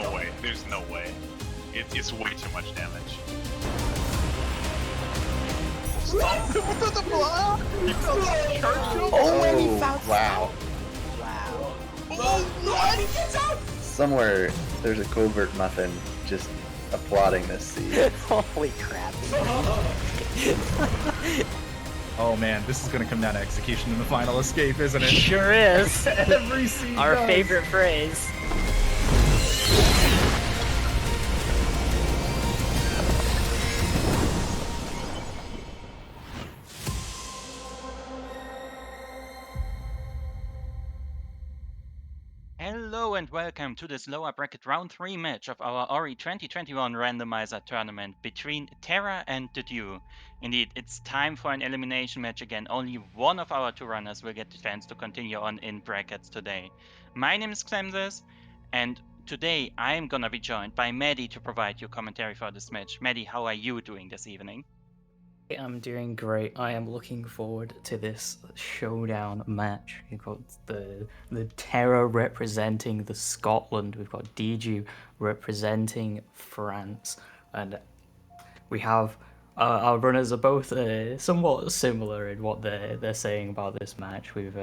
no way. There's no way. It's way too much damage. Stop him with the block! He fell charge. Oh, and he found wow. Wow. Oh, what? He gets out! Somewhere there's a covert muffin just applauding this seed. Holy crap. Oh man, this is gonna come down to execution in the final escape, isn't it? Sure is. Every seed Our does. favorite phrase. Hello and welcome to this lower bracket round 3 match of our Ori 2021 randomizer tournament between Terra and LostDedew. Indeed, it's time for an elimination match again. Only one of our two runners will get the chance to continue on in brackets today. My name is Clemses, and today I am gonna be joined by Maddie to provide you commentary for this match. Maddie, how are you doing this evening? I'm doing great. I am looking forward to this showdown match. We've got the Terra representing the Scotland. We've got LostDedew representing France, and we have our runners are both somewhat similar in what they're saying about this match. We've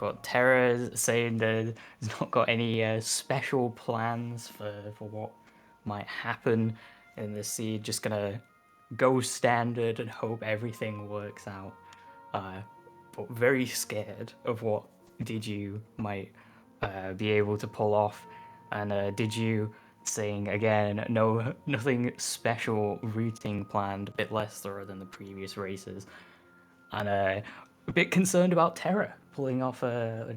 got Terra saying that he's not got any special plans for what might happen in the seed. Just gonna go standard and hope everything works out. But very scared of what LostDedew might be able to pull off. And LostDedew saying again, nothing special routing planned, a bit less thorough than the previous races. And a bit concerned about Terra pulling off a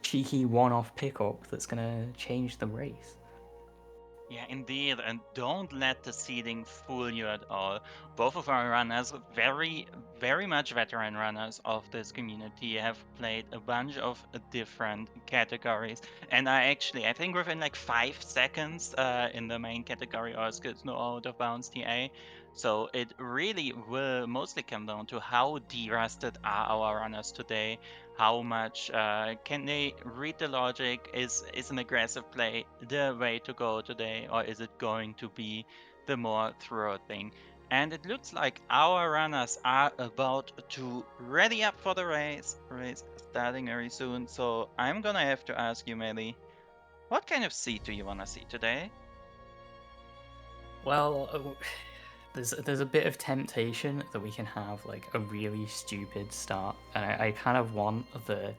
cheeky one-off pickup that's gonna change the race. Yeah, indeed, and don't let the seeding fool you at all. Both of our runners, very much veteran runners of this community, have played a bunch of different categories. And I think within like 5 seconds in the main category, or skills no out of bounds TA. So it really will mostly come down to how de-rusted are our runners today. How much can they read the logic? Is an aggressive play the way to go today, or is it going to be the more thorough thing? And it looks like our runners are about to ready up for the race starting very soon. So I'm gonna have to ask you, Melly, what kind of seed do you wanna see today? Well, there's a bit of temptation that we can have like a really stupid start, and I kind of want the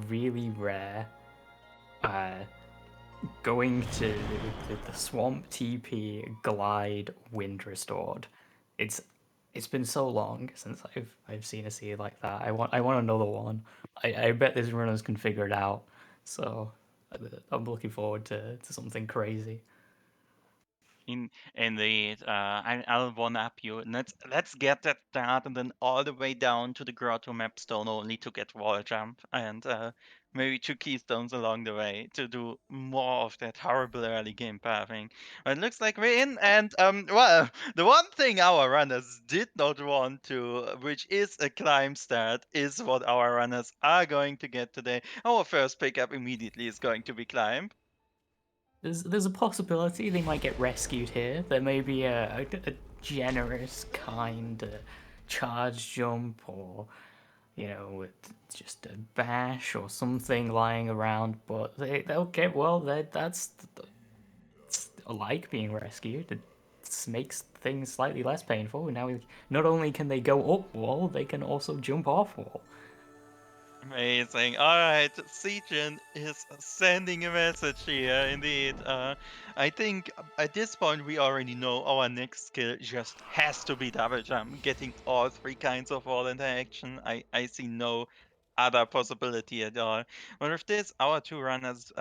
really rare going to the swamp TP glide wind restored. It's been so long since I've seen a seed like that. I want another one. I bet these runners can figure it out. So I'm looking forward to something crazy. Indeed, I'll one up you. And let's get that start and then all the way down to the grotto mapstone only to get wall jump and maybe 2 keystones along the way to do more of that horrible early game pathing. But it looks like we're in, and well, the one thing our runners did not want to, which is a climb start, is what our runners are going to get today. Our first pickup immediately is going to be climb. There's a possibility they might get rescued here. There may be a generous, kind charge jump, or with just a bash or something lying around. But they'll get well. That's like being rescued. It makes things slightly less painful. Now not only can they go up wall, they can also jump off wall. Amazing. Alright, Sejin is sending a message here, indeed. I think at this point we already know our next skill just has to be double jump, getting all 3 kinds of wall interaction. I see no other possibility at all. But with this, our 2 runners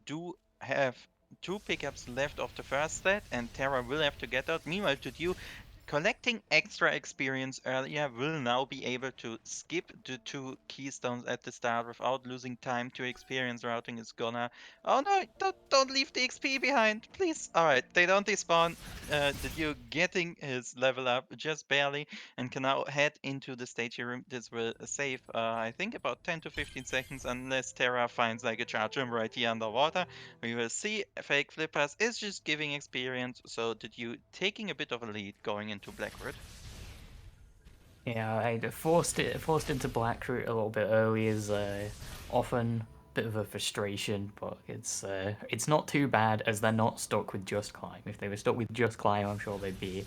do have 2 pickups left of the first set, and Terra will have to get out. Meanwhile, LostDedew collecting extra experience earlier will now be able to skip the 2 keystones at the start without losing time to experience routing is gonna. Oh no, don't leave the XP behind, please. Alright, they don't despawn. Dedew getting his level up just barely and can now head into the staging room. This will save, I think, about 10 to 15 seconds unless Terra finds like a charge room right here underwater. We will see fake flippers is just giving experience, so Dedew taking a bit of a lead going into Blackroot. Yeah, I forced into Blackroot a little bit early is often a bit of a frustration, but it's not too bad as they're not stuck with Just Climb. If they were stuck with Just Climb, I'm sure they'd be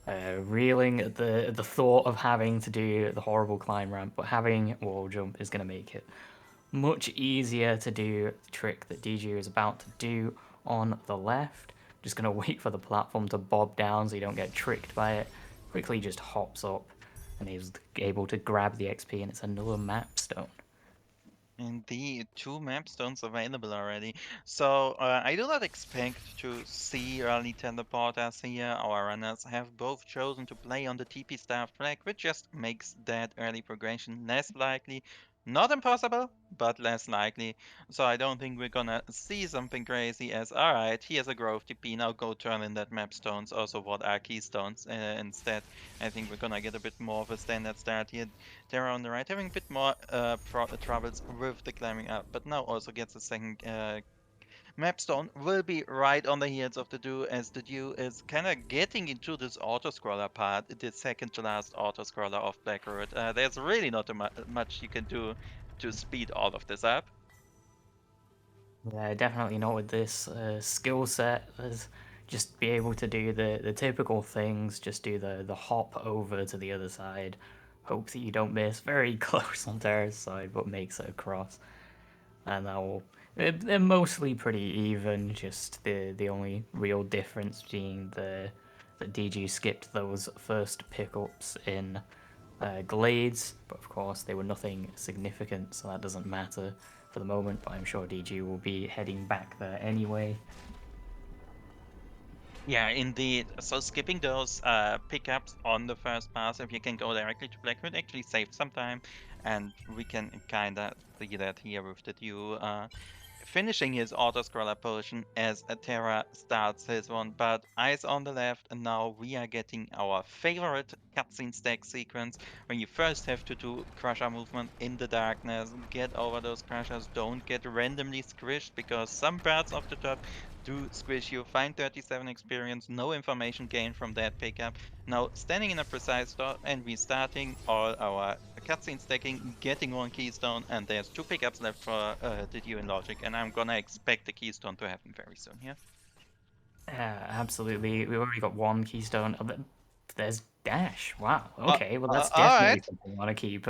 reeling at the thought of having to do the horrible climb ramp. But having wall jump is going to make it much easier to do the trick that DG is about to do on the left. Just going to wait for the platform to bob down so you don't get tricked by it. Quickly just hops up and he's able to grab the XP, and it's another map stone. Indeed, 2 map stones available already. So I do not expect to see early teleporters here. Our runners have both chosen to play on the TP staff flag, which just makes that early progression less likely. Not impossible, but less likely. So I don't think we're gonna see something crazy as, alright, here's a grove TP, now go turn in that map stones. Also, what are keystones? Instead, I think we're gonna get a bit more of a standard start here. Terra on the right having a bit more troubles with the climbing up, but now also gets a second mapstone. Will be right on the heels of the Dew, as the Dew is kind of getting into this auto-scroller part, the second to last auto-scroller of Blackroot. There's really not much you can do to speed all of this up. Yeah, definitely not with this skill set. Just be able to do the typical things, just do the hop over to the other side, hope that you don't miss, very close on Terra's side, but makes it across. And that will, they're mostly pretty even, just the only real difference being the DG skipped those first pickups in Glades, but of course they were nothing significant, so that doesn't matter for the moment, but I'm sure DG will be heading back there anyway. Yeah, indeed. So skipping those pickups on the first pass, if you can go directly to Blackroot, actually saves some time, and we can kind of see that here with the Dew finishing his auto-scroller potion as a Terra starts his one, but eyes on the left, and now we are getting our favorite cutscene stack sequence, when you first have to do crusher movement in the darkness, get over those crushers, don't get randomly squished, because some parts of the top do squish you. Find 37 experience, no information gained from that pickup. Now standing in a precise spot and restarting all our cutscene stacking, getting 1 keystone, and there's 2 pickups left for the Dew in Logic, and I'm gonna expect the keystone to happen very soon here. Yeah, absolutely. We've already got 1 keystone. Oh, there's Dash. Wow. Okay, well that's definitely Alright. something I want to keep.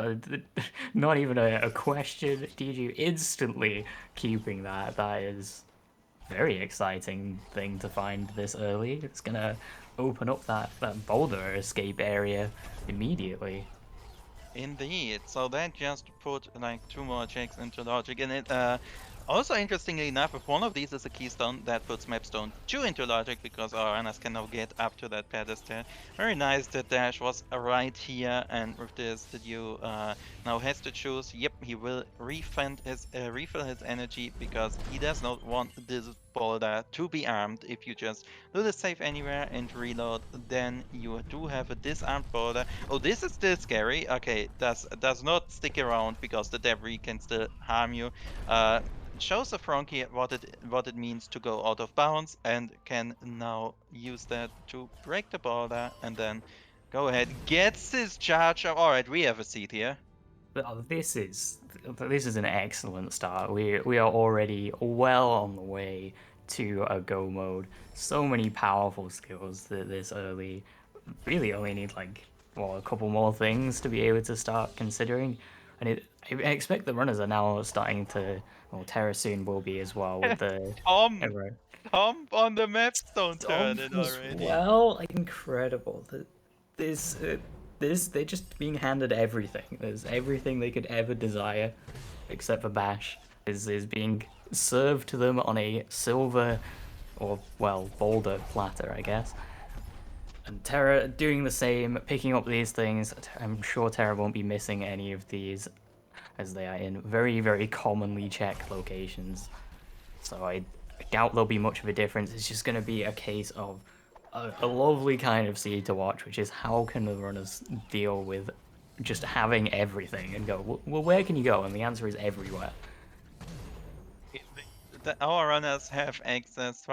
Not even a question. DG instantly keeping that. That is very exciting thing to find this early. It's gonna open up that boulder escape area immediately. Indeed. So that just put like 2 more checks into Logic, and it also interestingly enough, if one of these is a keystone, that puts Mapstone 2 into Logic, because our runners can now get up to that pedestal. Very nice that Dash was right here, and with this, the Dew now has to choose. Yep, he will refill his energy, because he does not want this boulder to be armed. If you just do the save anywhere and reload, then you do have a disarmed boulder. Oh, this is still scary. Okay, does not stick around, because the debris can still harm you. Shows a Frankie what it means to go out of bounds, and can now use that to break the boulder, and then go ahead, gets his charge up. All right, we have a seat here. Oh, this is an excellent start. We are already well on the way to a go mode. So many powerful skills that this early. Really only need like a couple more things to be able to start considering. And I expect the runners are now starting to. Well, Terra soon will be as well with the. Tom on the Mapstone turn it As already. well, incredible. They're just being handed everything. There's everything they could ever desire, except for Bash, is being served to them on a silver, or well, boulder platter, I guess. And Terra doing the same, picking up these things. I'm sure Terra won't be missing any of these, as they are in very, very commonly checked locations. So I doubt there'll be much of a difference. It's just going to be a case of a lovely kind of seed to watch, which is how can the runners deal with just having everything and go, well, where can you go? And the answer is everywhere. Our runners have access.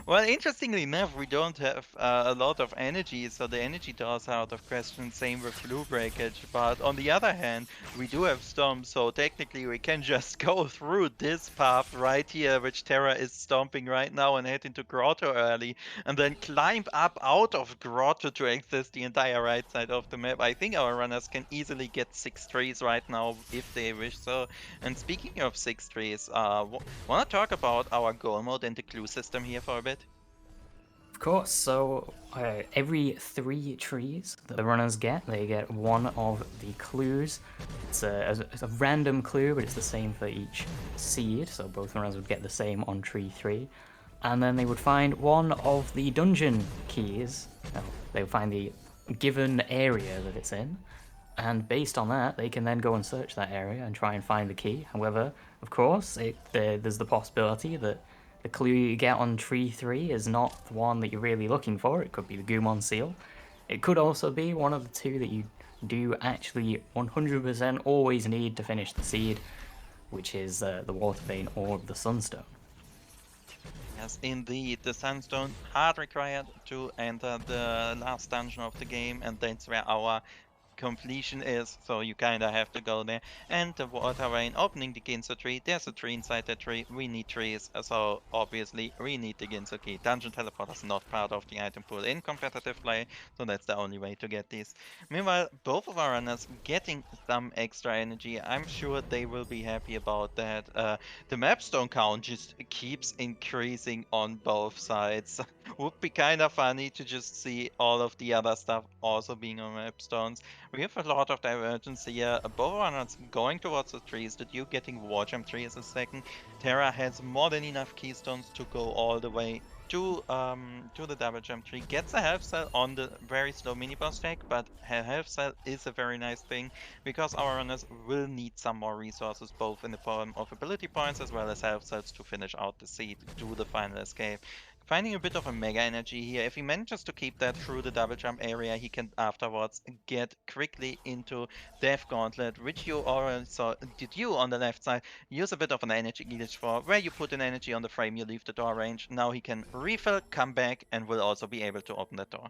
Well, interestingly enough, we don't have a lot of energy, so the energy doors are out of question. Same with blue breakage. But on the other hand, we do have storm, so technically we can just go through this path right here, which Terra is stomping right now, and head into Grotto early, and then climb up out of Grotto to access the entire right side of the map. I think our runners can easily get 6 trees right now if they wish so. And speaking of 6 trees, want to talk about our goal mode and the clue system here for a bit? Of course, so every 3 trees that the runners get, they get one of the clues. It's a random clue, but it's the same for each seed, so both runners would get the same on tree 3. And then they would find one of the dungeon keys. They would find the given area that it's in, and based on that, they can then go and search that area and try and find the key. However, of course, there's the possibility that the clue you get on tree 3 is not the one that you're really looking for. It could be the Gumon seal. It could also be one of the 2 that you do actually 100% always need to finish the seed, which is the water vein or the sunstone. Yes, indeed. The Sunstone hard required to enter the last dungeon of the game, and that's where our completion is, so you kind of have to go there. And the water vein opening the Ginso tree. There's a tree inside that tree. We need trees, so obviously we need the Ginso key. Dungeon teleport is not part of the item pool in competitive play, so that's the only way to get these. Meanwhile, both of our runners getting some extra energy. I'm sure they will be happy about that. The mapstone count just keeps increasing on both sides. Would be kind of funny to just see all of the other stuff also being on mapstones. We have a lot of divergence here. Both runners going towards the trees. The Duke getting war jump tree as a second. Terra has more than enough keystones to go all the way to the double jump tree. Gets a health cell on the very slow mini boss deck, but her health cell is a very nice thing because our runners will need some more resources, both in the form of ability points as well as health cells to finish out the seed, do the final escape. Finding a bit of a mega energy here. If he manages to keep that through the double jump area, he can afterwards get quickly into Death Gauntlet, which you already saw. Did you on the left side use a bit of an energy glitch for, where you put an energy on the frame, you leave the door range. Now he can refill, come back, and will also be able to open that door.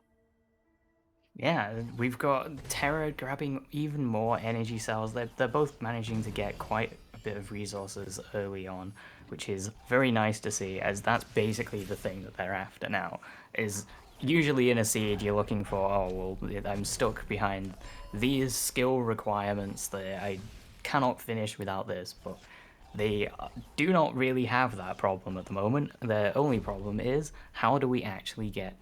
Yeah, we've got Terra grabbing even more energy cells. They're both managing to get quite a bit of resources early on, which is very nice to see, as that's basically the thing that they're after now. Is usually in a seed you're looking for, oh, well, I'm stuck behind these skill requirements that I cannot finish without this, but they do not really have that problem at the moment. Their only problem is, how do we actually get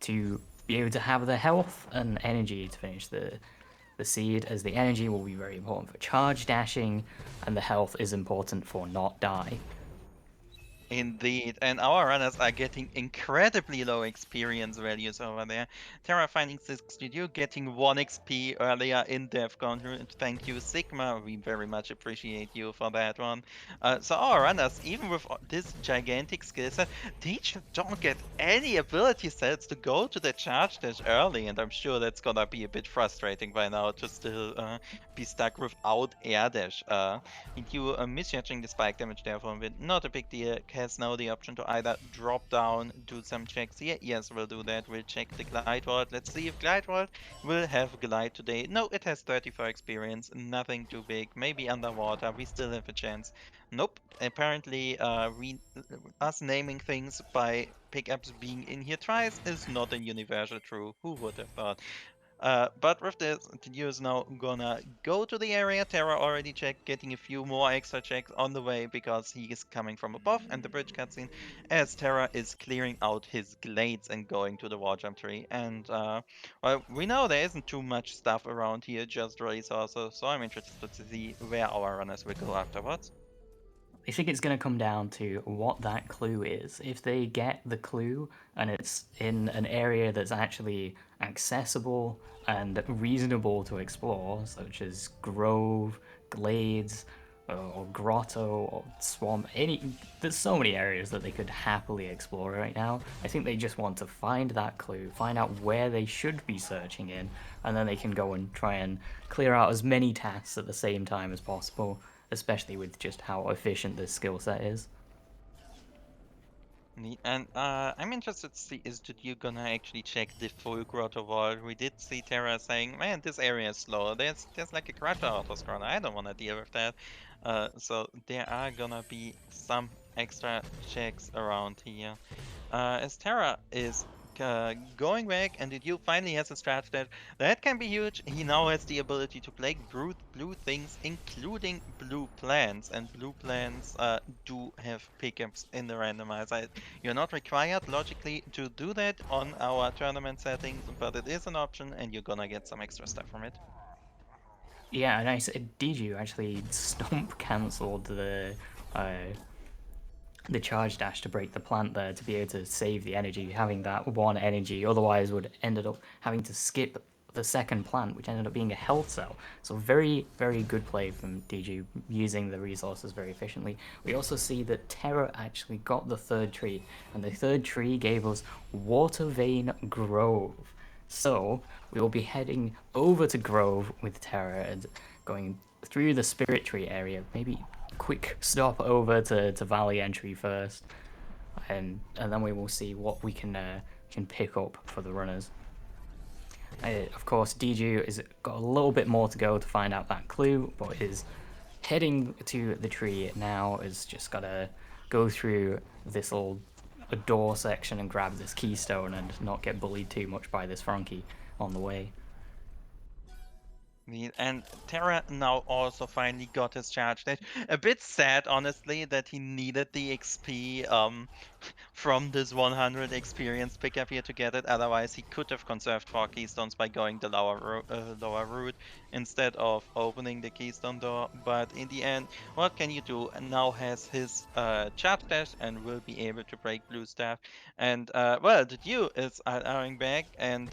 to be able to have the health and energy to finish the seed, as the energy will be very important for charge dashing, and the health is important for not die. Indeed, and our runners are getting incredibly low experience values over there. Terra finding 62, getting 1 XP earlier in Death Gauntlet. Thank you, Sigma. We very much appreciate you for that one. So our runners, even with this gigantic skill set, they just don't get any ability sets to go to the charge dash early, and I'm sure that's gonna be a bit frustrating by now to still be stuck without air dash. You misjudging the spike damage there for a bit, not a big deal. Has now the option to either drop down, do some checks here. Yes, we'll do that. We'll check the Glide Vault. Let's see if Glide Vault will have Glide today. No, it has 34 experience. Nothing too big. Maybe underwater. We still have a chance. Nope. Apparently, us naming things by pickups being in here twice is not a universal true. Who would have thought? But with this, Dedew is now gonna go to the area. Terra already checked, getting a few more extra checks on the way because he is coming from above and the bridge cutscene, as Terra is clearing out his glades and going to the war jump tree. And well, we know there isn't too much stuff around here, just resources, so I'm interested to see where our runners will go afterwards. I think it's going to come down to what that clue is. If they get the clue and it's in an area that's actually accessible and reasonable to explore, such as grove, glades, or grotto, or swamp, there's so many areas that they could happily explore right now. I think they just want to find that clue, find out where they should be searching in, and then they can go and try and clear out as many tasks at the same time as possible, especially with just how efficient this skill set is. Neat. And I'm interested to see, is that you gonna actually check the full grotto wall? We did see Terra saying, man, this area is slow. There's like a grotto auto scroller. I don't want to deal with that. So there are gonna be some extra checks around here. As Terra is going back, and you finally has a strat that can be huge. He now has the ability to play blue things, including blue plants, and blue plants do have pickups in the randomizer. You're not required logically to do that on our tournament settings, but it is an option, and you're gonna get some extra stuff from it. Yeah, and Deju actually stomp cancelled the charge dash to break the plant there to be able to save the energy, having that one energy, otherwise would ended up having to skip the second plant, which ended up being a health cell. So very, very good play from DG, using the resources very efficiently. We also see that Terra actually got the third tree, and the third tree gave us Water Vein Grove. So we will be heading over to Grove with Terra and going through the Spirit Tree area, maybe quick stop over to Valley Entry first, and then we will see what we can pick up for the runners. Of course, DG has got a little bit more to go to find out that clue, but is heading to the tree now. Is just gotta go through this little door section and grab this keystone and not get bullied too much by this Frankie on the way. And Terra now also finally got his charge dash. A bit sad, honestly, that he needed the XP from this 100 experience pickup here to get it. Otherwise, he could have conserved 4 keystones by going the lower route instead of opening the keystone door. But in the end, what can you do? Now has his charge dash and will be able to break blue staff. And well, the Dew is RRing back and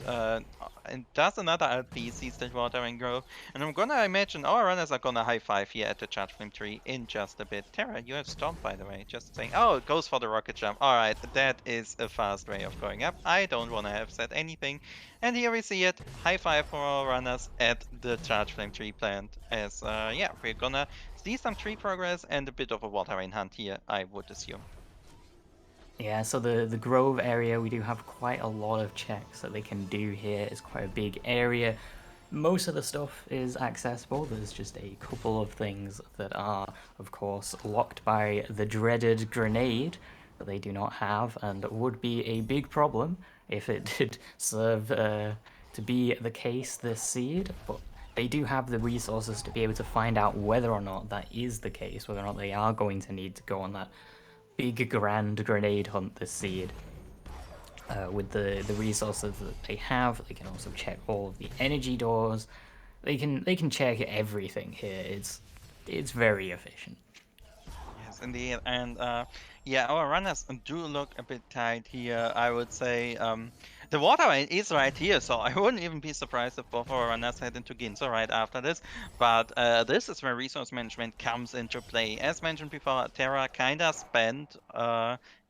does another LP, sees the watering grove. And I'm gonna imagine our runners are gonna high five here at the charge flame tree in just a bit. Terra, you have Stomp, by the way. Just saying. Oh, it goes for the rocket jump. Alright, that is a fast way of going up. I don't wanna have said anything. And here we see it. High five for our runners at the charge flame tree plant. As yeah, we're gonna see some tree progress and a bit of a water rain hunt here, I would assume. Yeah, so the Grove area, we do have quite a lot of checks that they can do here. It's quite a big area. Most of the stuff is accessible. There's just a couple of things that are, of course, locked by the dreaded grenade that they do not have, and would be a big problem if it did serve to be the case this seed. But they do have the resources to be able to find out whether or not that is the case, whether or not they are going to need to go on that big grand grenade hunt this seed. With the resources that they have, they can also check all of the energy doors. They can check everything here. It's very efficient. Yes, indeed. And yeah, our runners do look a bit tight here. I would say the water rain is right here, so I wouldn't even be surprised if both our runners head into Ginza right after this. But this is where resource management comes into play. As mentioned before, Terra kinda spent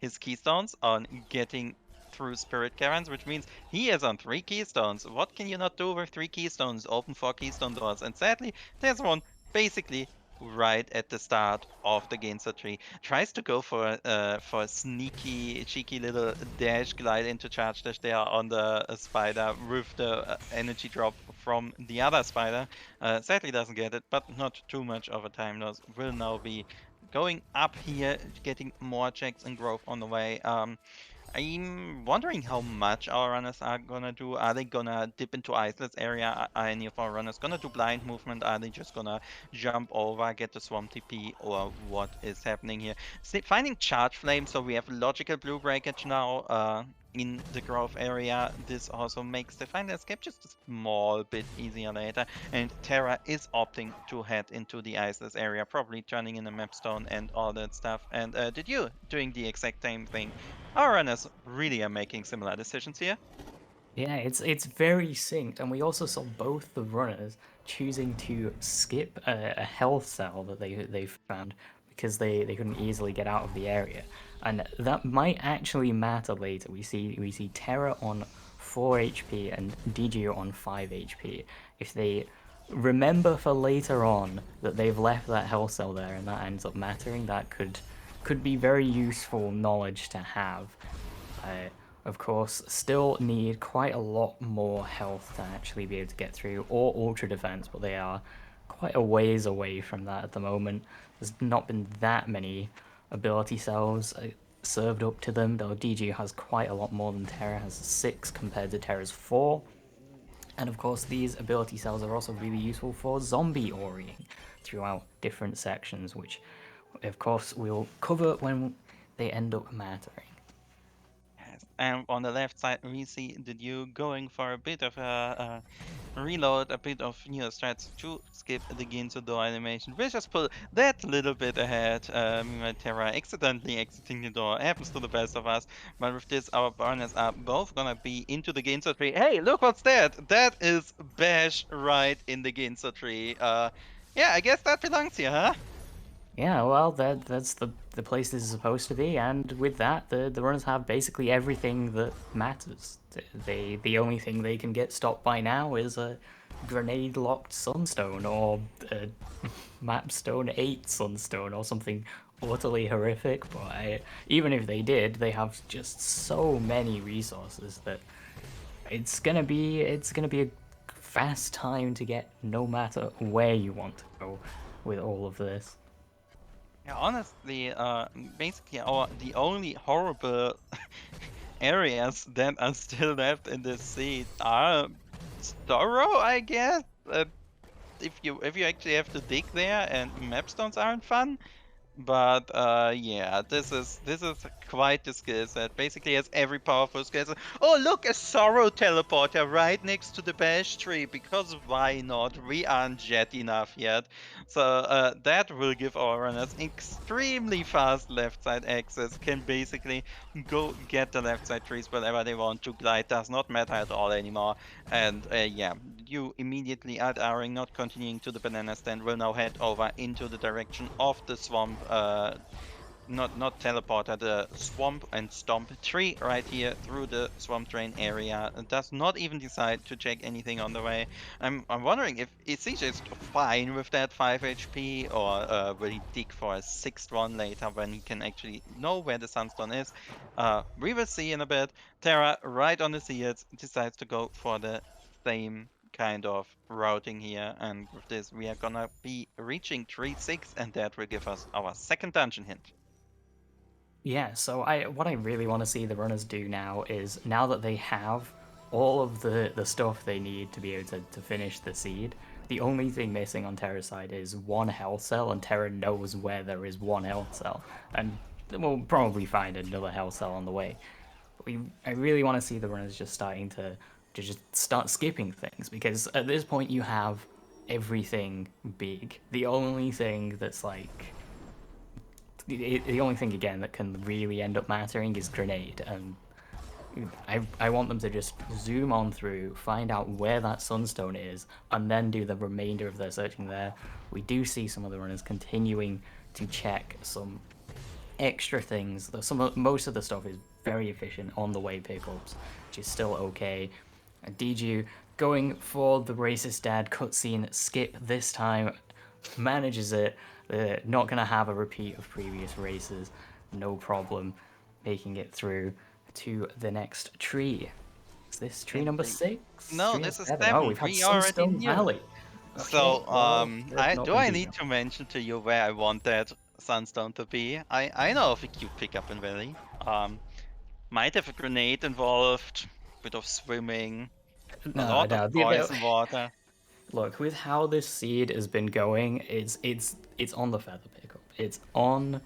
his keystones on getting through Spirit Caverns, which means he is on 3 keystones. What can you not do with 3 keystones? Open 4 keystone doors. And sadly, there's one basically right at the start of the Ginza tree. Tries to go for a sneaky, cheeky little dash glide into charge dash there on the spider with the energy drop from the other spider. Sadly doesn't get it, but not too much of a time loss. Will now be going up here, getting more checks and growth on the way. I'm wondering how much our runners are gonna do. Are they gonna dip into Iceless area? Are any of our runners gonna do blind movement? Are they just gonna jump over, get the Swamp TP, or what is happening here? Finding Charge Flame, so we have logical blue breakage now. in the grove area. This also makes the final escape just a small bit easier later. And Terra is opting to head into the iceless area, probably turning in a map stone and all that stuff. And did you doing the exact same thing? Our runners really are making similar decisions here. Yeah, it's very synced, and we also saw both the runners choosing to skip a health cell that they found because they couldn't easily get out of the area, and that might actually matter later. We see Terra on 4 HP and DGO on 5 HP. If they remember for later on that they've left that health cell there and that ends up mattering, that could be very useful knowledge to have. Of course, still need quite a lot more health to actually be able to get through, or ultra defense, but they are quite a ways away from that at the moment. There's not been that many ability cells served up to them, though DG has quite a lot more than Terra, has 6 compared to Terra's 4. And of course, these ability cells are also really useful for zombie auring throughout different sections, which of course we'll cover when they end up mattering. Yes. And on the left side, we see Dedew going for a bit of a reload, a bit of new strats to skip the Ginsu door animation. We'll just pull that little bit ahead. Meanwhile, Terra accidentally exiting the door. Happens to the best of us. But with this, our burners are both gonna be into the Ginsu tree. Hey, look what's that! That is Bash right in the Ginsu tree. Yeah, I guess that belongs here, huh? Yeah, well, that's the place this is supposed to be, and with that, the runners have basically everything that matters. The only thing they can get stopped by now is a grenade-locked sunstone or a mapstone 8 sunstone or something utterly horrific. But even if they did, they have just so many resources that it's gonna be a fast time to get no matter where you want to go with all of this. Yeah, honestly, basically the only horrible areas that are still left in this seed are Storrow, I guess. If you actually have to dig there and mapstones aren't fun. But yeah, this is quite the skill set. Basically has every powerful skill set. Oh look, a sorrow teleporter right next to the bash tree, because why not? We aren't jet enough yet. So that will give our runners extremely fast left side access. Can basically go get the left side trees whenever they want to. Glide does not matter at all anymore. And yeah, you immediately at Aring, not continuing to the banana stand, will now head over into the direction of the swamp. Not teleporter, the swamp and stomp tree right here through the swamp drain area. It does not even decide to check anything on the way. I'm wondering if is he just fine with that 5 HP, or will he dig for a 6th one later when he can actually know where the sunstone is? We will see in a bit. Terra, right on the seeds, decides to go for the same kind of routing here, and with this we are gonna be reaching tree 6, and that will give us our second dungeon hint. Yeah, so what I really want to see the runners do now is, now that they have all of the stuff they need to be able to finish the seed, the only thing missing on Terra's side is one health cell, and Terra knows where there is one health cell, and we'll probably find another health cell on the way. But I really want to see the runners just starting to just start skipping things, because at this point you have everything big. The only thing that's like the only thing again that can really end up mattering is grenade, and I want them to just zoom on through, find out where that sunstone is, and then do the remainder of their searching there. We do see some of the runners continuing to check some extra things. Most of the stuff is very efficient on the way pickups, which is still okay. DG going for the racist dad cutscene skip this time, manages it. Not gonna have a repeat of previous races, no problem, making it through to the next tree. Is this tree number 6? No, Tree this is 7. 7. Oh, we've had We already Sunstone knew. Valley. So, there's not gonna I be need to mention to you where I want that sunstone to be? I know of a cute pickup in Valley. Might have a grenade involved, bit of swimming, a lot of poison water. Look, with how this seed has been going, it's on the feather pickup. It's on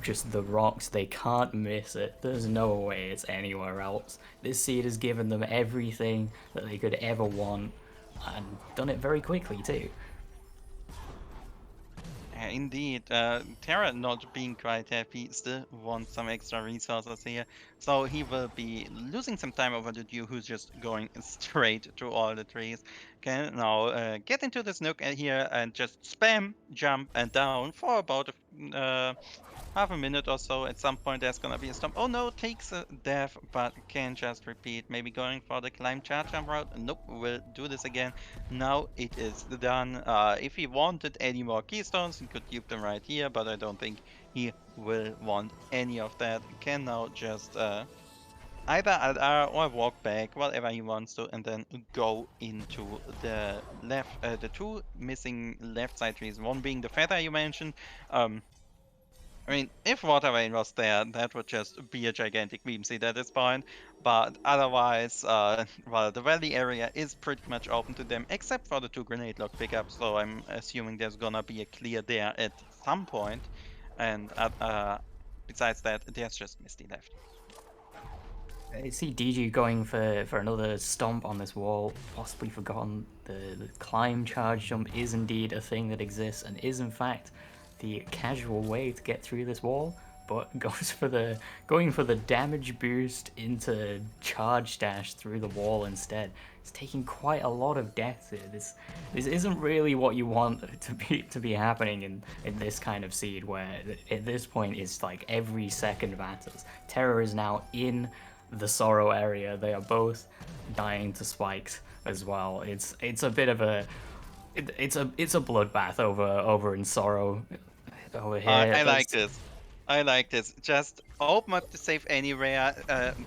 just the rocks, they can't miss it. There's no way it's anywhere else. This seed has given them everything that they could ever want, and done it very quickly too. Indeed, Terra not being quite happy, still wants some extra resources here. So he will be losing some time over the Dew, who's just going straight to all the trees. Can now get into this nook here and just spam, jump, and down for about half a minute or so. At some point, there's gonna be a stomp. Oh no, takes a death, but can just repeat. Maybe going for the climb charge jump route. Nope, we'll do this again. Now it is done. If he wanted any more keystones, he could keep them right here, but I don't think he will want any of that. Can now just either add or walk back, whatever he wants to, and then go into the left, the two missing left side trees. One being the feather you mentioned. I mean, if Water Rain was there, that would just be a gigantic meme seed at this point. But otherwise, well, the valley area is pretty much open to them, except for the two grenade lock pickups. So I'm assuming there's gonna be a clear there at some point. And besides that, there's just Misty left. I see DG going for another stomp on this wall, possibly forgotten the climb charge jump is indeed a thing that exists and is in fact the casual way to get through this wall, but going for the damage boost into charge dash through the wall instead. It's taking quite a lot of death here. This isn't really what you want to be happening in this kind of seed, where at this point it's like every second matters. Terra is now in the Sorrow area. They are both dying to spikes as well. It's a bit of a it's a bloodbath over in Sorrow over here. I like this. I like this. Just open up the safe anywhere,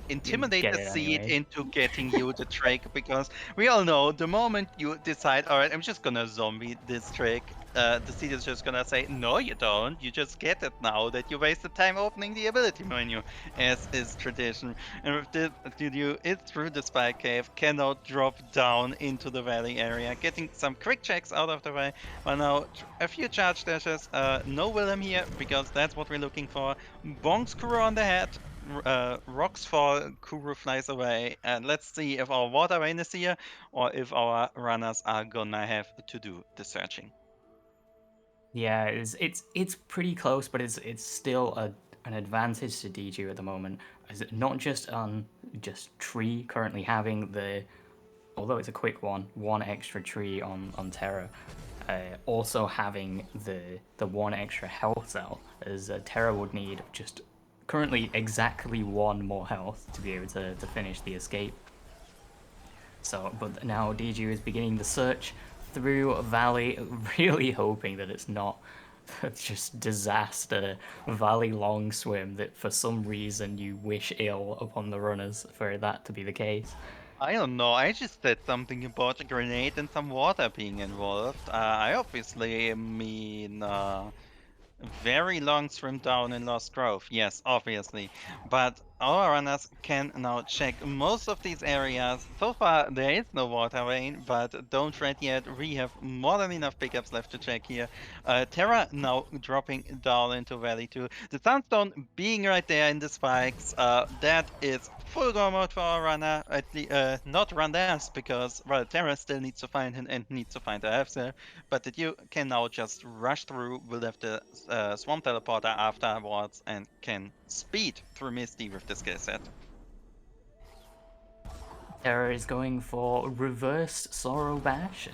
intimidate Get the it seed anyway. into getting you the trick, because we all know the moment you decide, all right, I'm just gonna zombie this trick, the seed is just gonna say, no, you don't. You just get it now that you wasted time opening the ability menu, as is tradition. And with this, you it's through the spike cave, cannot drop down into the valley area, getting some quick checks out of the way. But now a few charge dashes, no Willem here, because that's what we're looking for. Bonks Kuro on the head, rocks fall, Kuro flies away, and let's see if our Water Rain is here or if our runners are gonna have to do the searching. Yeah, it's pretty close, but it's still an advantage to DG at the moment. Is it not just on just tree currently having the, although it's a quick one extra tree on Terra, also having the one extra health cell, as Terra would need just currently exactly one more health to be able to finish the escape. So, but now DG is beginning the search through a valley, really hoping that it's not just disaster valley long swim that for some reason you wish ill upon the runners for that to be the case. I don't know, I just said something about a grenade and some water being involved. I obviously mean very long swim down in Lost Grove, yes, obviously. But our runners can now check most of these areas. So far, there is no Water Rain, but don't fret yet. We have more than enough pickups left to check here. Terra now dropping down into Valley 2. The Sunstone being right there in the spikes. That is full go mode for our runner. At least, not runners, because, well, Terra still needs to find him and needs to find the F-Cell. But that you can now just rush through. We'll have the Swamp Teleporter afterwards and can speed through Misty with the skill set. Terra is going for reverse Sorrow Bash,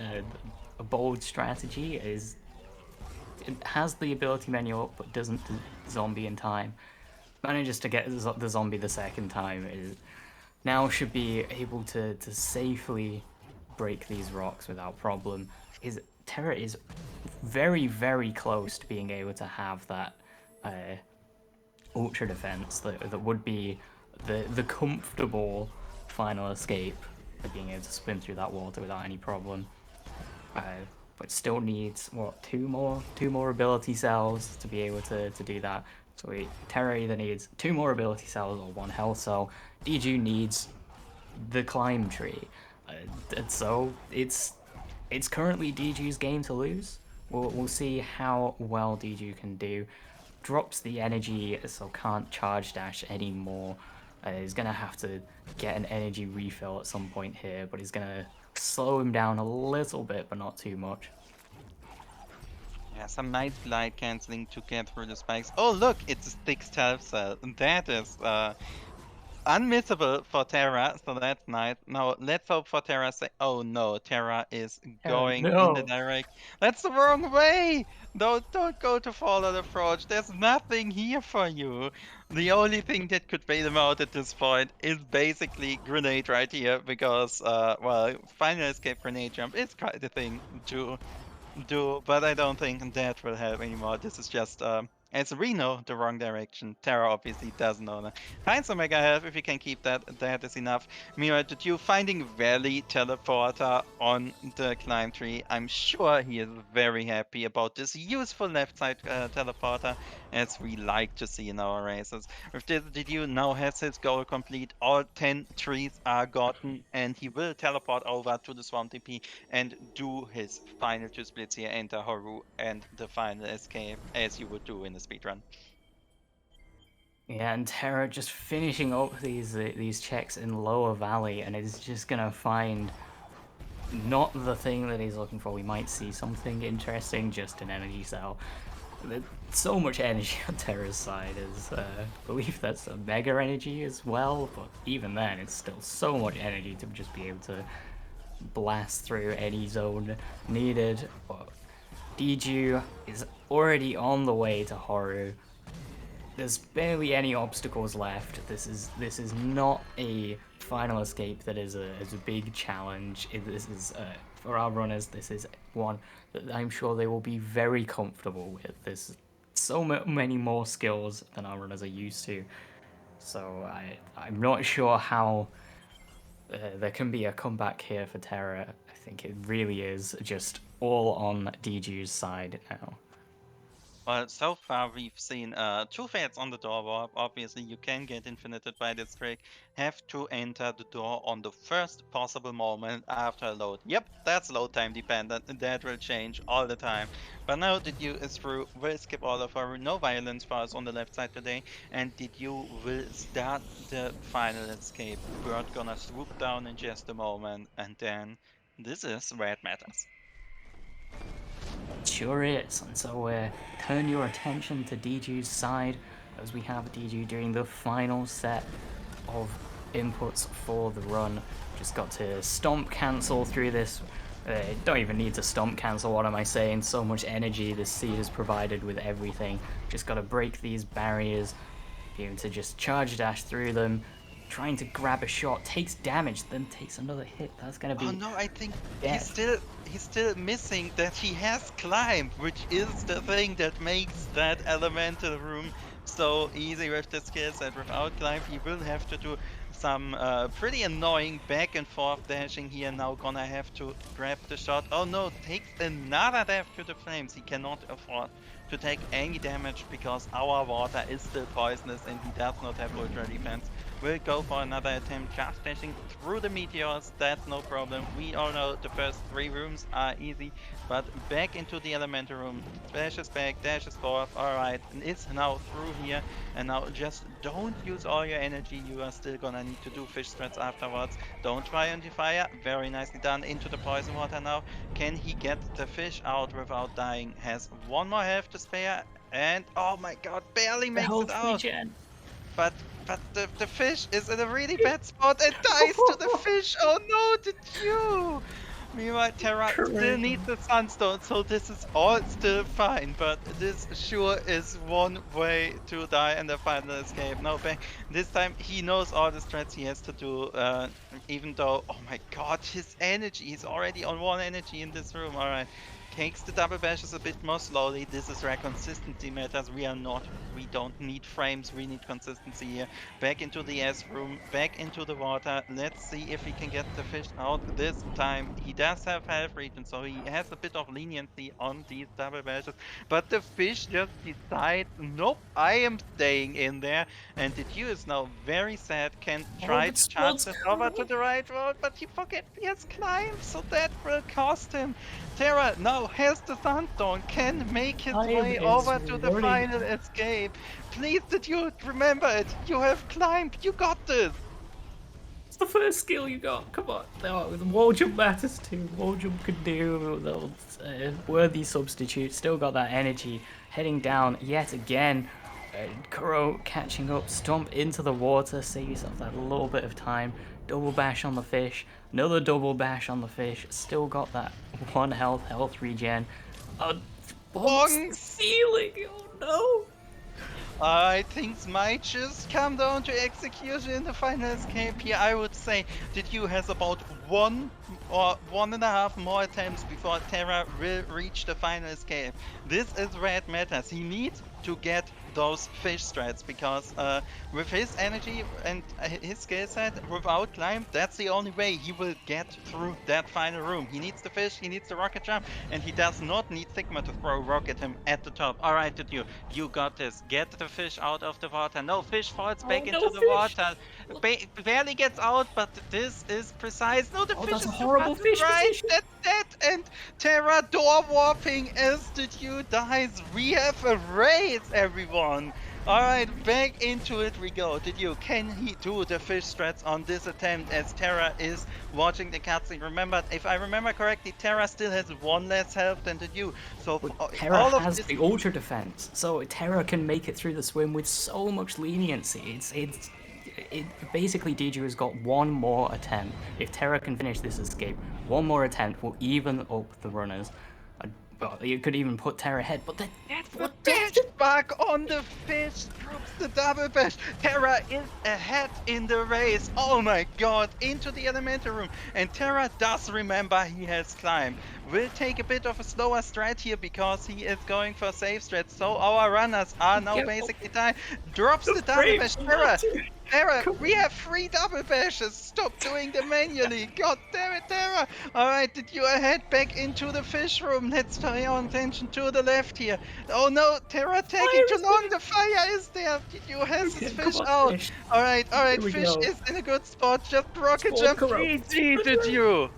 a bold strategy. It has the ability menu up but doesn't zombie in time. Manages to get the zombie the second time. Now should be able to safely break these rocks without problem. Terra is very, very close to being able to have that ultra defense that would be the comfortable final escape of being able to swim through that water without any problem. But still needs what, two more ability cells to be able to do that. So Terra either needs 2 more ability cells or 1 health cell. DG needs the climb tree. And so it's currently DG's game to lose. We'll see how well DG can do. drops the energy, so can't charge dash anymore. He's gonna have to get an energy refill at some point here, but he's gonna slow him down a little bit, but not too much. Yeah, some nice glide canceling to get through the spikes. Oh look, it's a stick stealth cell. That is unmissable for Terra, so that's nice. Now let's hope for Terra say, oh no, Terra is going in the no. direct. That's the wrong way! Don't go to forward approach. There's nothing here for you. The only thing that could bail him out at this point is basically grenade right here, because well, final escape grenade jump is quite a thing to do, but I don't think that will help anymore. This is just, as we know, the wrong direction. Terra obviously doesn't know that. Find some mega health if you can keep that. That is enough. Meanwhile, DeDew finding Valley Teleporter on the climb tree. I'm sure he is very happy about this useful left side teleporter, as we like to see in our races. With this, DeDew now has his goal complete. All 10 trees are gotten, and he will teleport over to the Swamp TP and do his final 2 splits here, enter Haru and the final escape, as you would do in a speedrun. Yeah, and Terra just finishing up these checks in Lower Valley, and is just gonna find not the thing that he's looking for. We might see something interesting, just an energy cell. There's so much energy on Terra's side, I believe that's a mega energy as well, but even then, it's still so much energy to just be able to blast through any zone needed. But DeDew is already on the way to Haru. There's barely any obstacles left. This is not a final escape that is a big challenge. This is for our runners. This is one that I'm sure they will be very comfortable with. There's so many more skills than our runners are used to. So I'm not sure how there can be a comeback here for Terra. I think it really is just all on DeDew's side now. Well, so far we've seen 2 fates on the door warp. Obviously, you can get infinited by this trick. Have to enter the door on the first possible moment after a load. Yep, that's load time dependent, and that will change all the time. But now DeDew is through, will skip all of her, no violence for us on the left side today, and DeDew will start the final escape. Bird gonna swoop down in just a moment, and then this is where it matters. Sure is, and so turn your attention to DeDew's side as we have DeDew doing the final set of inputs for the run. Just got to stomp cancel through this. Don't even need to stomp cancel, what am I saying? So much energy this seed has provided with everything. Just got to break these barriers, be able to just charge dash through them. Trying to grab a shot, takes damage, then takes another hit. That's gonna be. Oh no, I think death. he's still missing that he has climbed, which is the thing that makes that elemental room so easy with the skill set. Without climb, he will have to do some pretty annoying back and forth dashing here. Now gonna have to grab the shot. Oh no, takes another death to the flames. He cannot afford to take any damage because our water is still poisonous and he does not have ultra defense. Will go for another attempt, just dashing through the meteors, that's no problem. We all know the first 3 rooms are easy, but back into the elemental room, dashes back, dashes forth, alright, and it's now through here, and now just don't use all your energy, you are still gonna need to do fish threats afterwards. Don't try on the fire, very nicely done, into the poison water now. Can he get the fish out without dying? Has 1 more health to spare, and oh my god, barely makes it out! But the fish is in a really bad spot and dies to the fish. Oh no, DeDew! Meanwhile, Terra still needs the Sunstone, so this is all still fine. But this sure is one way to die in the final escape. No, this time he knows all the strats he has to do. Even though, oh my god, his energy, he's already on 1 energy in this room. Alright. Takes the double bashes a bit more slowly. This is where consistency matters. We don't need frames, we need consistency here. Back into the S room, back into the water. Let's see if he can get the fish out this time. He does have health regen, so he has a bit of leniency on these double bashes. But the fish just decides, nope, I am staying in there. And DeDew is now very sad, can try to chance it over to the right road, but he forgets he has climbed, so that will cost him. Terra now has the Sunstone, can make his Time way is over to the running. final escape. Please, Dedew, remember it. You have climbed. You got this. It's the first skill you got. Come on. Oh, the wall jump matters too. Wall jump could do. Worthy substitute. Still got that energy. Heading down yet again. Kuro catching up. Stomp into the water. Save yourself that little bit of time. Double bash on the fish. Another double bash on the fish. Still got that 1 health regen. Bonks the ceiling. Oh no. Alright, things might just come down to execution in the final escape here. I would say Dedew has about 1 or 1.5 more attempts before Terra will reach the final escape. This is where it matters. He needs to get those fish strats because with his energy and his skill set, without climb, that's the only way he will get through that final room. He needs the fish, he needs the rocket jump, and he does not need Sigma to throw a rock at him at the top. Alright, Dedew, you got this. Get the fish out of the water. No, fish falls back into the water. Barely gets out, but this is precise. No, the fish That's is a horrible fish right. position. That's that. And Terra door warping as Dedew dies. We have a race, everyone. Alright, back into it we go. Dedew, can he do the fish strats on this attempt as Terra is watching the cutscene? Remember, if I remember correctly, Terra still has 1 less health than Dedew. So Terra all of has this... the ultra defense, so Terra can make it through the swim with so much leniency. Basically Dedew has got 1 more attempt. If Terra can finish this escape, 1 more attempt will even up the runners. Well, you could even put Terra ahead, but then Bash back on the fish, drops the double bash. Terra is ahead in the race. Oh my god, into the elemental room. And Terra does remember he has climbed. Will take a bit of a slower strat here because he is going for safe strats. So our runners are now basically dying. Drops the double bash. Terra, we have 3 double bashes. Stop doing them manually. God damn it, Terra. Alright, Dedew ahead back into the fish room. Let's turn our attention to the left here. Oh no, Terra taking too long. The fire is there. Dedew has his fish out. Alright, fish is in a good spot. Just rocket jump. GG, Dedew.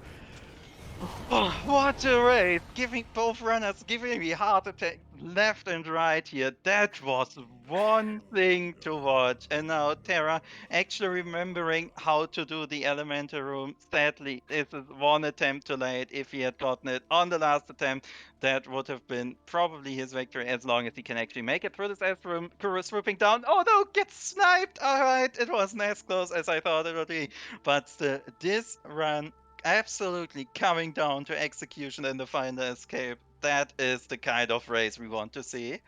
Oh, what a race! Giving both runners giving me heart attack left and right here. That was one thing to watch. And now Terra actually remembering how to do the elemental room. Sadly, this is 1 attempt too late. If he had gotten it on the last attempt, that would have been probably his victory as long as he can actually make it through this S room. Kuro swooping down. Oh no, gets sniped! Alright, it wasn't as close as I thought it would be. But still, this run absolutely coming down to execution in the final escape. That is the kind of race we want to see.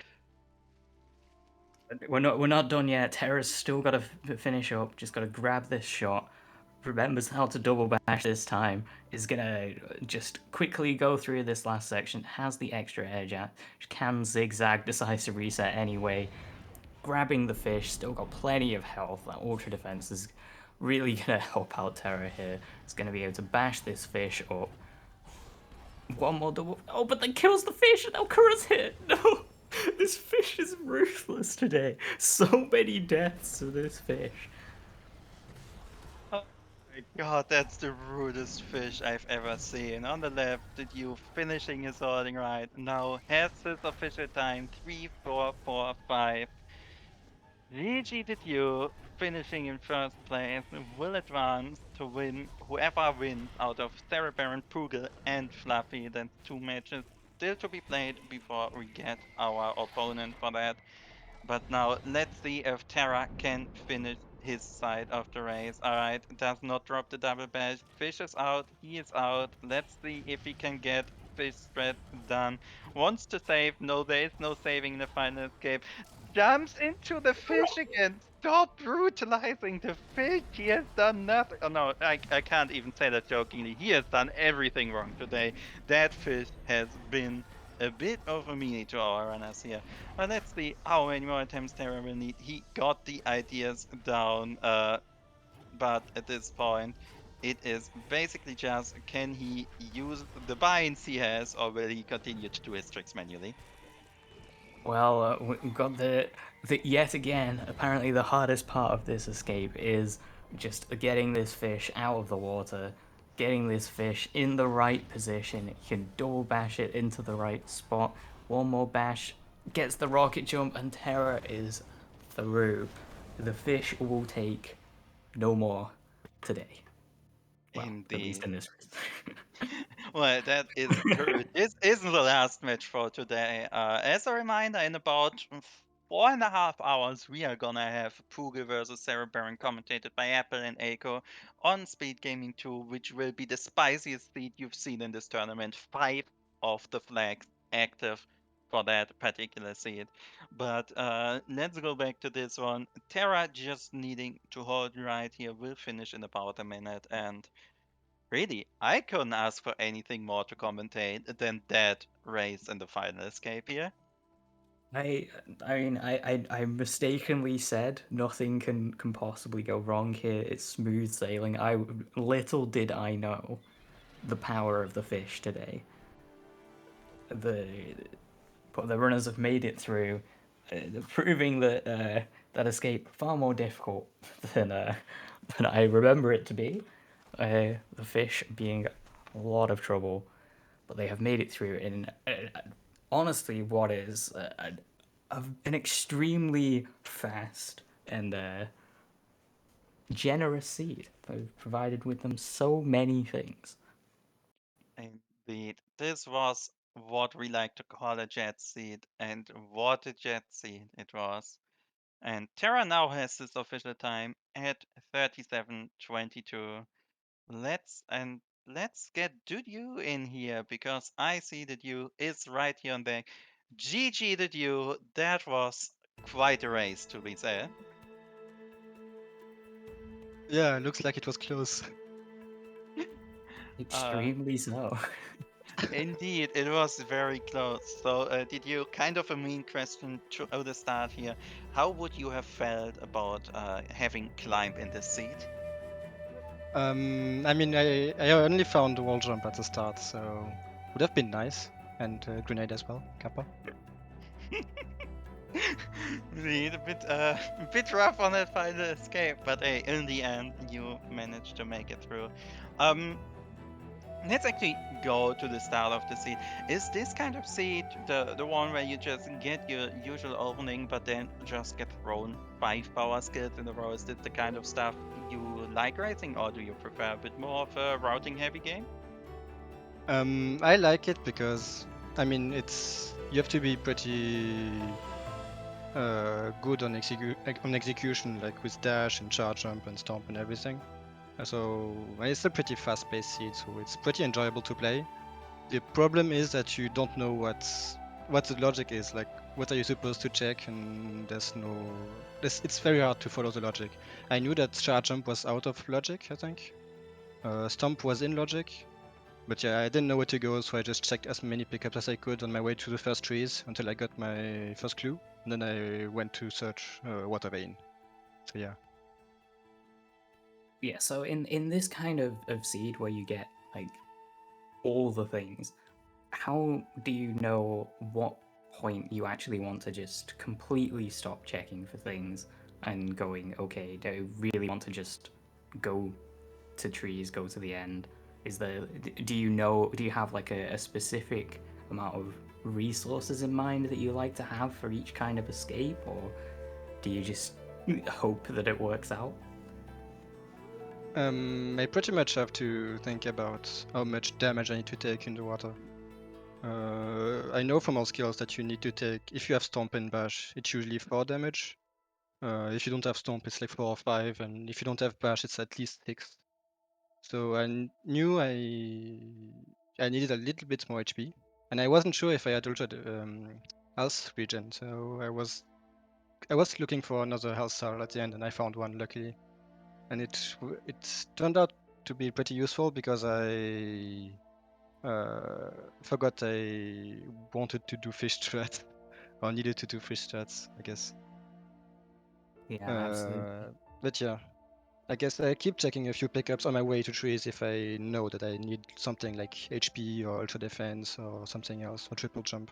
We're not done yet. Terra's still got to finish up. Just got to grab this shot. Remembers how to double bash this time. Is gonna just quickly go through this last section. Has the extra edge out. Can zigzag. Decides to reset anyway. Grabbing the fish. Still got plenty of health. That ultra defense is really gonna help out Terra here. It's gonna be able to bash this fish up. 1 more double. Oh, but then kills the fish, and now Kuro's hit. No, this fish is ruthless today. So many deaths to this fish. Oh my god, that's the rudest fish I've ever seen. On the left, Dedew finishing his holding right. Now has his official time 3, 4, 4, 5. GG Dedew finishing in first place will advance to win whoever wins out of Sarah Baron, Pugel and Fluffy. That's 2 matches still to be played before we get our opponent for that. But now let's see if Terra can finish his side of the race. Alright, does not drop the double bash. Fish is out, he is out. Let's see if he can get fish spread done. Wants to save, no, there is no saving in the final escape. Jumps into the fish again. Stop brutalizing the fish. He has done nothing. Oh no, I can't even say that jokingly. He has done everything wrong today. That fish has been a bit of a meanie to our runners here. But let's see how many more attempts Terra will need. He got the ideas down, but at this point, it is basically just, can he use the binds he has, or will he continue to do his tricks manually? Well, we've got the yet again, apparently the hardest part of this escape is just getting this fish out of the water. getting this fish in the right position. You can double bash it into the right spot. One more bash, gets the rocket jump, and Terra is through. The fish will take no more today. Well, at least Indeed. in this. Well, that is true. This isn't the last match for today. As a reminder, in about 4.5 hours, we are gonna have Poogle versus Sarah Baron commentated by Apple and Aiko on Speed Gaming 2, which will be the spiciest seed you've seen in this tournament. 5 of the flags active for that particular seed. But let's go back to this one. Terra just needing to hold right here will finish in about a minute, and really, I couldn't ask for anything more to commentate than that race in the final escape here. I mistakenly said nothing can possibly go wrong here. It's smooth sailing. Little did I know the power of the fish today. But the runners have made it through, proving that that escape far more difficult than I remember it to be. The fish being a lot of trouble, but they have made it through in honestly what is an extremely fast and generous seed. They've provided with them so many things. Indeed, this was what we like to call a jet seed, and what a jet seed it was. And Terra now has this official time at 37:22. Let's get Dedew in here because I see Dedew is right here on deck. GG Dedew, that was quite a race to be said. Yeah, looks like it was close. Extremely so. Indeed, it was very close. So, did you kind of a mean question to the start here? How would you have felt about having climb in this seat? I mean, I only found wall jump at the start, so would have been nice. And grenade as well, Kappa. Indeed, a bit rough on that final escape, but hey, in the end, you managed to make it through. Um, Let's actually go to the start of the seed. Is this kind of seed the one where you just get your usual opening, but then just get thrown 5 power skills in a row? Is it the kind of stuff you like racing, or do you prefer a bit more of a routing heavy game? I like it because, I mean, you have to be pretty good on execution, like with dash and charge jump and stomp and everything. So it's a pretty fast-paced seed, so it's pretty enjoyable to play. The problem is that you don't know what the logic is, like what are you supposed to check, and it's very hard to follow the logic. I knew that charge jump was out of logic, I think. Stomp was in logic, but yeah, I didn't know where to go, so I just checked as many pickups as I could on my way to the first trees until I got my first clue, and then I went to search water vein. So yeah. Yeah, so in this kind of seed where you get like all the things, how do you know what point you actually want to just completely stop checking for things and going, okay, do I really want to just go to trees, go to the end? Do you have like a specific amount of resources in mind that you like to have for each kind of escape, or do you just hope that it works out? I pretty much have to think about how much damage I need to take in the water. I know from all skills that you need to take, if you have Stomp and Bash, it's usually 4 damage. If you don't have Stomp, it's like 4 or 5, and if you don't have Bash, it's at least 6. So knew I needed a little bit more HP, and I wasn't sure if I had Ultra health regen, so I was looking for another health cell at the end, and I found one luckily, and it turned out to be pretty useful because I forgot I wanted to do fish strat or needed to do fish strats, I guess. Yeah, absolutely. But yeah, I guess I keep checking a few pickups on my way to trees if I know that I need something like HP or ultra defense or something else, or triple jump.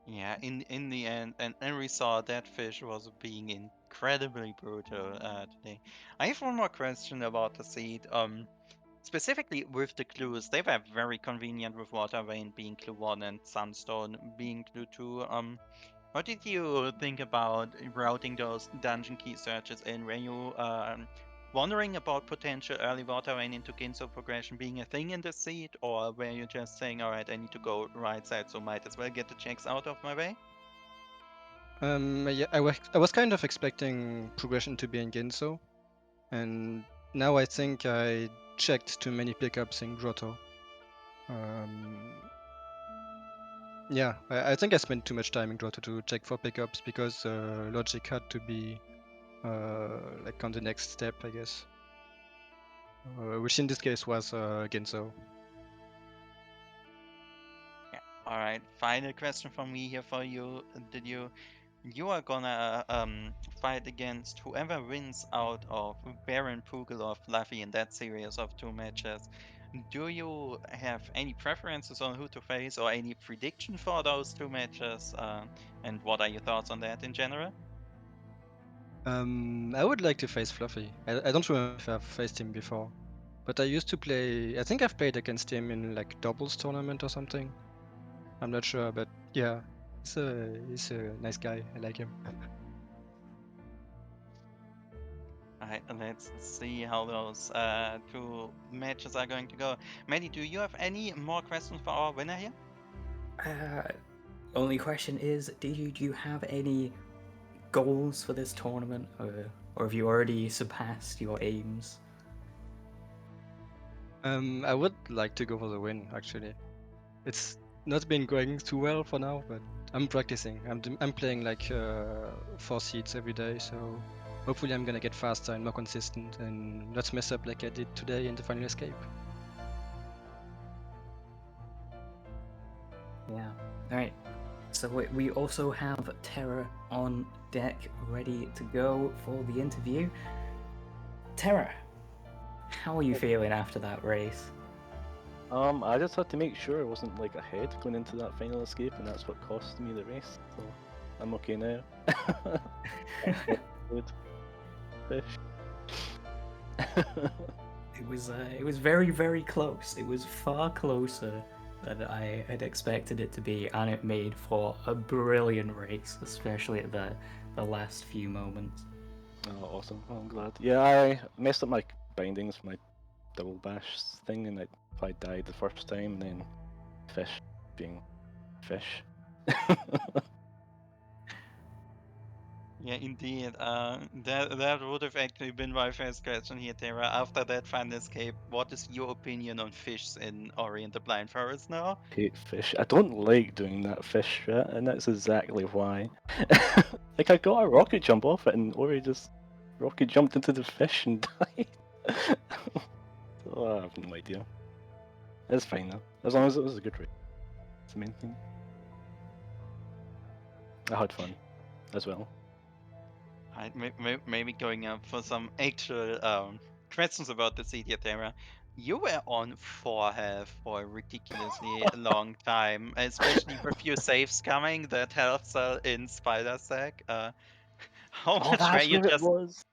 Yeah, in the end, and we saw that fish was being in incredibly brutal today. I have one more question about the seed. Specifically with the clues, they were very convenient with Water Vein being clue 1 and Sunstone being clue 2. What did you think about routing those dungeon key searches in? Were you wondering about potential early Water Vein into Ginso progression being a thing in the seed, or were you just saying, alright, I need to go right side, so might as well get the checks out of my way? Yeah, I was kind of expecting progression to be in Ginso, and now I think I checked too many pickups in Grotto. Yeah, I think I spent too much time in Grotto to check for pickups because logic had to be like on the next step, I guess. Which in this case was Ginso. Yeah. Alright, final question from me here for you. You are gonna fight against whoever wins out of Baron, Pugel, or Fluffy in that series of 2 matches. Do you have any preferences on who to face or any prediction for those 2 matches? And what are your thoughts on that in general? I would like to face Fluffy. I don't remember if I've faced him before, but I used to play. I think I've played against him in like doubles tournament or something. I'm not sure, but yeah, he's a nice guy. I like him. Alright, let's see how those 2 matches are going to go. Maddie, do you have any more questions for our winner here? Only question is, do you have any goals for this tournament, or have you already surpassed your aims? I would like to go for the win. Actually, it's not been going too well for now, but I'm practicing. I'm playing like 4 seeds every day, so hopefully I'm gonna get faster and more consistent and not mess up like I did today in the final escape. Yeah. Alright. So we also have Terra on deck, ready to go for the interview. Terra, how are you feeling after that race? I just had to make sure I wasn't like ahead going into that final escape, and that's what cost me the race. So I'm okay now. Good fish. It was very, very close. It was far closer than I had expected it to be, and it made for a brilliant race, especially at the last few moments. Oh, awesome! Well, I'm glad. Yeah, I messed up my bindings for my double bash thing, and I died the first time, and then fish being fish. Yeah, indeed. That would have actually been my first question here, Tara. After that final escape, what is your opinion on fish in Ori and the Blind Forest now? Hate fish. I don't like doing that fish shit, and that's exactly why. Like I got a rocket jump off it, and Ori just rocket jumped into the fish and died. Oh, I have no idea. It's fine though, as long as it was a good race. It's the main thing. I had fun as well. Maybe going up for some actual questions about the city, Terra. You were on 4 health for a ridiculously long time, especially with your saves coming, that health cell in Spider Sack. How Oh, much were that's you what it just was.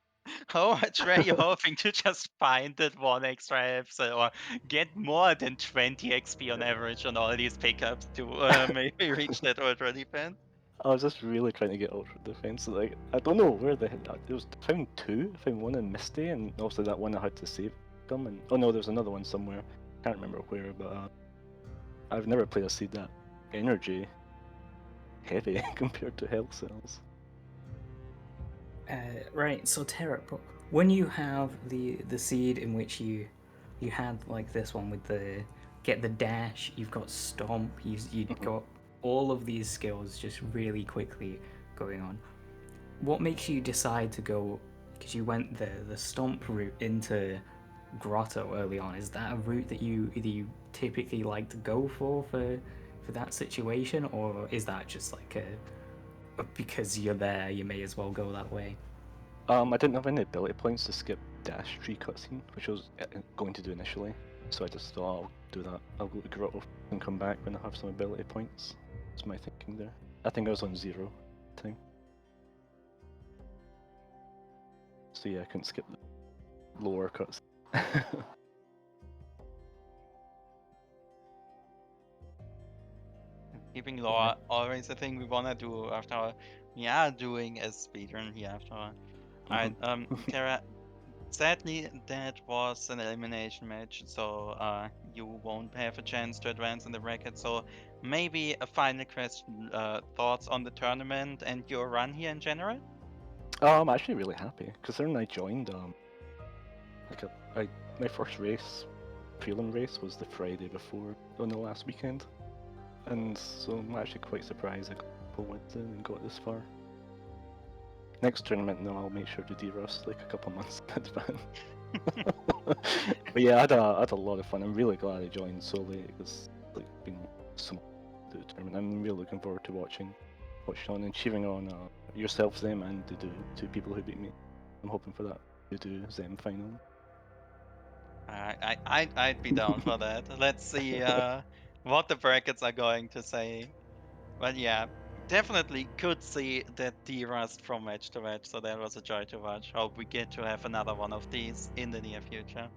how much were you hoping to just find that 1 extra health cell or get more than 20 XP on average on all these pickups to maybe reach that ultra defense? I was just really trying to get ultra defense. Like I don't know where the hell it was. I found 2. I found one in Misty, and also that one I had to save them. And oh no, there's another one somewhere. Can't remember where, but I've never played a seed that energy heavy compared to health cells. Right. So Terra, when you have the seed in which you had like this one with the get the dash, you've got stomp, you've got all of these skills just really quickly going on. What makes you decide to go? Because you went the stomp route into Grotto early on. Is that a route that you typically like to go for that situation, or is that just like a because you're there, you may as well go that way? I didn't have any ability points to skip dash tree cutscene, which I was going to do initially. So I just thought I'll do that. I'll go to Grotto and come back when I have some ability points. That's my thinking there. I think I was on 0 time. So yeah, I couldn't skip the lower cuts. Keeping law always a thing we wanna do after we are doing a speedrun here after. Alright, Terra, sadly that was an elimination match, so you won't have a chance to advance in the bracket. So maybe a final question, thoughts on the tournament and your run here in general? Oh, I'm actually really happy considering I joined. My first race, prelim race, was the Friday before on the last weekend, and so I'm actually quite surprised I got a couple wins in and got this far. Next tournament, no, I'll make sure to de-rust like a couple months in advance. But yeah, I had a lot of fun. I'm really glad I joined so late. It was like been so much to the tournament. I'm really looking forward to watching on and cheering on yourself, Zem, and Dedew, two people who beat me. I'm hoping for that Dedew Zem final. I'd be down for that. Let's see what the brackets are going to say. But yeah, definitely could see that de-rust from match to match, so that was a joy to watch. Hope we get to have another one of these in the near future.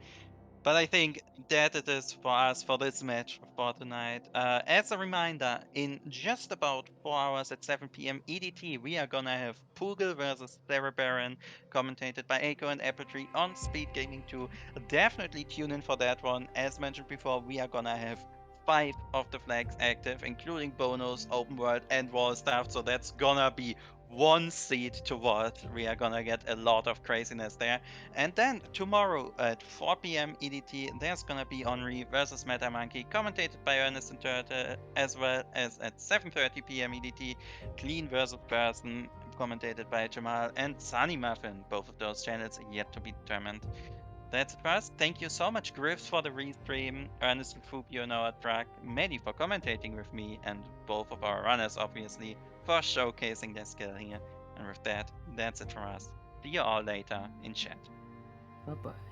But I think that it is for us for this match for tonight. As a reminder, in just about 4 hours at 7 p.m. EDT, we are gonna have Poogle versus Sarah Baron, commentated by Eiko and Appletree on SpeedGaming 2. Definitely tune in for that one. As mentioned before, we are gonna have 5 of the flags active, including bonus, open world, and wall stuff. So that's gonna be one seed to watch. We are gonna get a lot of craziness there. And then tomorrow at 4 p.m. EDT, there's gonna be Henri versus Meta Monkey, commentated by Ernest and Turtle, as well as at 7:30 p.m. EDT, Clean versus Person, commentated by Jamal and Sunny Muffin. Both of those channels yet to be determined. That's it for us. Thank you so much, Griffs, for the restream, Ernest and Fubio, Noah Track, Medi for commentating with me, and both of our runners, obviously, for showcasing their skill here. And with that, that's it from us. See you all later in chat. Bye bye.